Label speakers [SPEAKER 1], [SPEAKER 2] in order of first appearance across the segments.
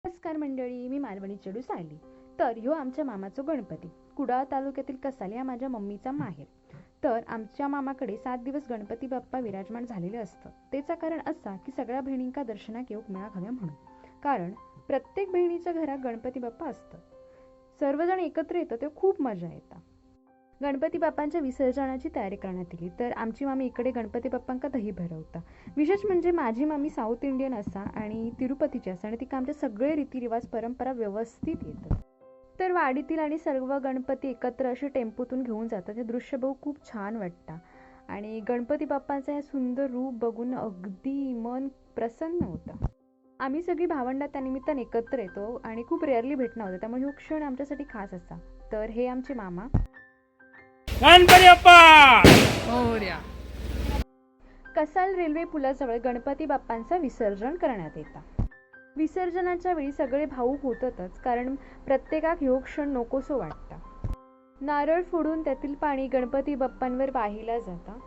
[SPEAKER 1] नमस्कार मंडळी, मी मालवणी चेडू सायली. तर ह्यो आमच्या मामाचो गणपती. कुडाळ तालुक्यातील कसाल या माझ्या मम्मीचा माहेर. तर आमच्या मामाकडे 7 दिवस गणपती बाप्पा विराजमान झालेले असतं. त्याचं कारण असा की सगळ्या बहिणींका दर्शनाक येऊक मिळाक हव्या म्हणून. कारण प्रत्येक बहिणीच्या घरात गणपती बाप्पा असतं. सर्वजण एकत्र येतं तेव्हा खूप मजा येतं. गणपती बाप्पांच्या विसर्जनाची तयारी करण्यात आली. तर आमची मामी इकडे गणपती बाप्पांका दही भरवता. विशेष म्हणजे माझी मामी साऊथ इंडियन असा आणि तिरुपतीची असा आणि तिका आमचे सगळे रीतिरिवाज परंपरा व्यवस्थित येतात. तर वाडीतील आणि सर्व गणपती एकत्र असे टेम्पोतून घेऊन जातात. हे दृश्य बघू खूप छान वाटतं आणि गणपती बाप्पांचं हे सुंदर रूप बघून अगदी मन प्रसन्न होतं. आम्ही सगळी भावंडं त्यानिमित्ताने एकत्र येतो आणि खूप रेअरली भेटणं होतं, त्यामुळे हा क्षण आमच्यासाठी खास असा. तर हे आमचे मामा.
[SPEAKER 2] गणपती बाप्पा मोरया.
[SPEAKER 1] कसाल रेल्वे पुलाजवळ गणपती बाप्पांचं विसर्जन करण्यात येतं. विसर्जनाच्या वेळी सगळे भाऊक होतातच, कारण प्रत्येकाक ह्यो क्षण नकोसो वाटतं. नारळ फोडून त्यातील पाणी गणपती बाप्पांवर वाहिलं जातं.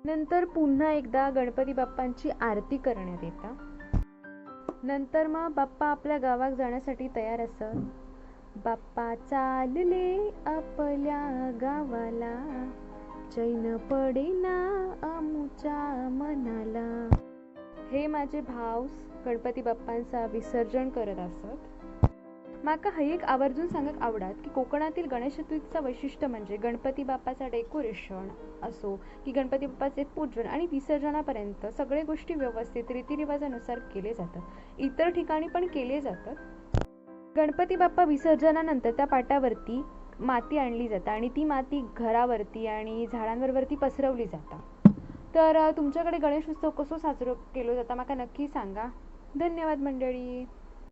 [SPEAKER 1] नंतर पुन्हा एकदा गणपती बाप्पांची आरती करण्यात येतं. नंतर मग बाप्पा आपल्या गावात जाण्यासाठी तयार असत. बाप्पा चालले आपल्या गावाला, चैन पडेना आमुच्या मनाला. हे माझे भाव गणपती बाप्पांचा विसर्जन करत असत. माका हे एक आवर्जून सांगक आवडत की कोकणातील गणेश चतुर्थीचं वैशिष्ट्य म्हणजे गणपती बाप्पाचा डेकोरेशन असो की गणपती बाप्पाचे पूजन आणि विसर्जनापर्यंत सगळे गोष्टी व्यवस्थित रीतिरिवाजानुसार केले जातात. इतर ठिकाणी पण केले जातात. गणपती बाप्पा विसर्जनानंतर त्या पाटावरती माती आणली जाते आणि ती माती घरावरती आणि झाडांवरती पसरवली जातात. तर तुमच्याकडे गणेश उत्सव कसो साजरो केलो जाता माका नक्की सांगा. धन्यवाद मंडळी.